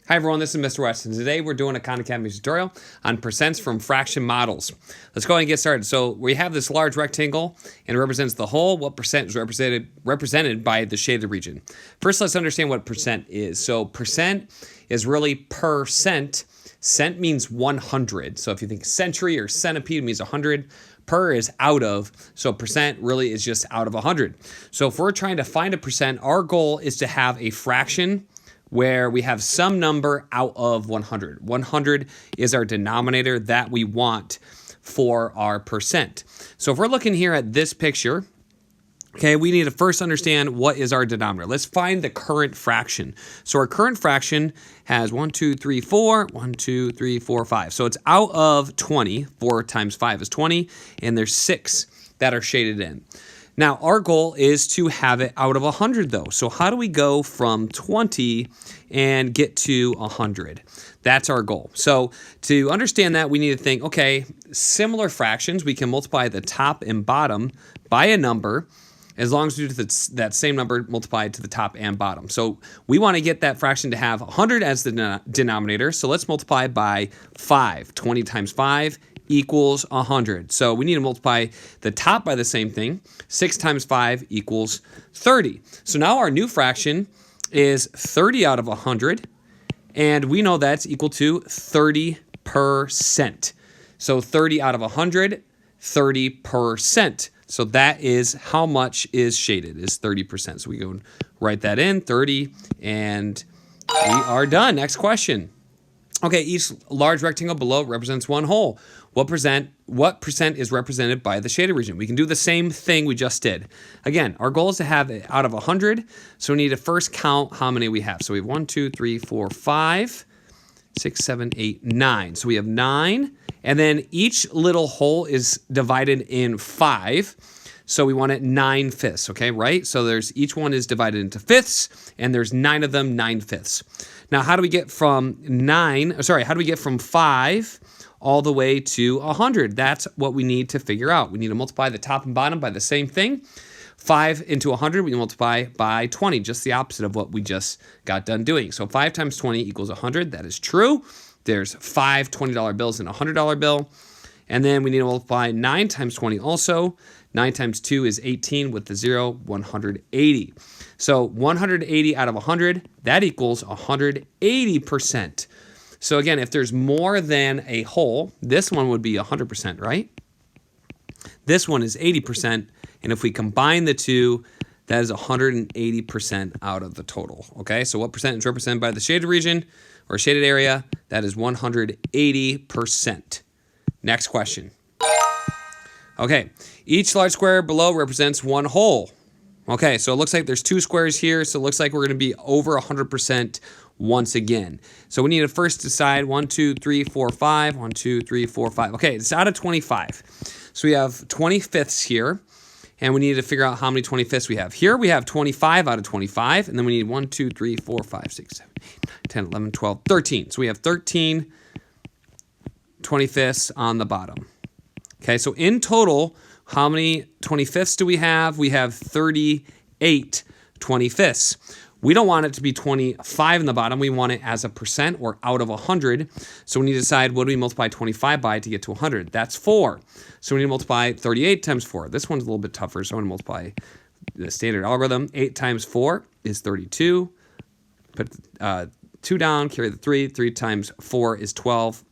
Hi everyone, this is Mr. West, and today we're doing a Khan Academy tutorial on percents from fraction models. Let's go ahead and get started. So we have this large rectangle, and it represents the whole. What percent is represented by the shaded region? First, let's understand what percent is. So percent is really percent. Cent means 100. So if you think century or centipede, it means 100. Per is out of, so percent really is just out of 100. So if we're trying to find a percent, our goal is to have a fraction where we have some number out of 100. 100 is our denominator that we want for our percent. So if we're looking here at this picture, okay, we need to first understand what is our denominator. Let's find the current fraction. So our current fraction has 1, 2, 3, 4, 1, 2, 3, 4, 5. So it's out of 20. 4 times 5 is 20, and there's 6 that are shaded in. Now, our goal is to have it out of 100, though. So how do we go from 20 and get to 100? That's our goal. So to understand that, we need to think, okay, similar fractions, we can multiply the top and bottom by a number as long as we do that same number multiplied to the top and bottom. So we want to get that fraction to have 100 as the denominator. So let's multiply by 5. 20 times 5 equals 100. So we need to multiply the top by the same thing. 6 times 5 equals 30. So now our new fraction is 30 out of 100, and we know that's equal to 30%. So 30 out of 100, 30%. So that is how much is shaded, is 30%. So we go and write that in, 30, and we are done. Next question. Okay, each large rectangle below represents one whole. What percent is represented by the shaded region? We can do the same thing we just did. Again, our goal is to have it out of 100, so we need to first count how many we have. So we have 1, 2, 3, 4, 5, 6, 7, 8, 9. So we have 9, and then each little hole is divided in 5. So we want it 9/5, okay, right? So each one is divided into fifths, and there's 9 of them, 9/5. Now, how do we get from 5 all the way to 100? That's what we need to figure out. We need to multiply the top and bottom by the same thing. 5 into 100, we multiply by 20, just the opposite of what we just got done doing. So 5 times 20 equals 100. That is true. There's 5 $20 bills and a $100 bill. And then we need to multiply 9 times 20 also. 9 times 2 is 18 with the 0, 180. So 180 out of 100, that equals 180%. So again, if there's more than a whole, this one would be 100%, right? This one is 80%, and if we combine the two, that is 180% out of the total, okay? So what percent is represented by the shaded region or shaded area? That is 180%. Next question. Okay, each large square below represents one whole. Okay, so it looks like there's 2 squares here, so it looks like we're going to be over 100% once again. So we need to first decide 1, 2, 3, 4, 5. 1, 2, 3, 4, 5. Okay, it's out of 25. So we have 25ths here, and we need to figure out how many 25ths we have. Here we have 25 out of 25, and then we need 1, 2, 3, 4, 5, 6, 7, 8, 9, 10, 11, 12, 13. So we have 13 25ths on the bottom. Okay, so in total, how many 25ths do we have? We have 38 25ths. We don't want it to be 25 in the bottom. We want it as a percent or out of 100. So we need to decide what do we multiply 25 by to get to 100. That's 4. So we need to multiply 38 times 4. This one's a little bit tougher, so I'm going to multiply the standard algorithm. 8 times 4 is 32. Put 2 down, carry the 3. 3 times 4 is 12.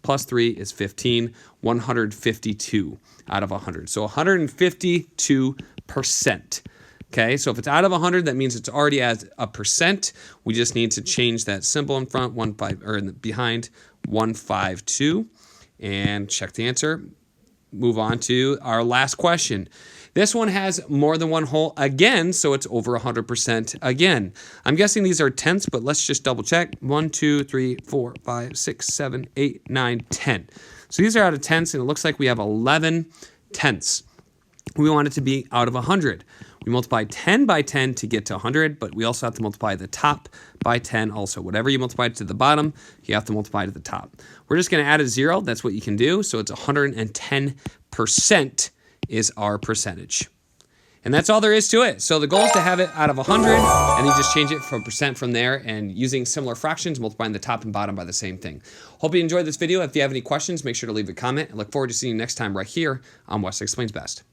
Plus 3 is 15, 152 out of 100. So 152%. Okay, so if it's out of 100, that means it's already as a percent. We just need to change that symbol in front, behind 152, and check the answer. Move on to our last question. This one has more than one whole again, so it's over 100% again. I'm guessing these are tenths, but let's just double check. 1, 2, 3, 4, 5, 6, 7, 8, 9, 10. So these are out of tenths, and it looks like we have 11 tenths. We want it to be out of 100. We multiply 10 by 10 to get to 100, but we also have to multiply the top by 10 also. Whatever you multiply to the bottom, you have to multiply to the top. We're just going to add a 0. That's what you can do. So it's 110% is our percentage. And that's all there is to it. So the goal is to have it out of 100, and you just change it for percent from there, and using similar fractions, multiplying the top and bottom by the same thing. Hope you enjoyed this video. If you have any questions, make sure to leave a comment. I look forward to seeing you next time right here on Wes Explains Best.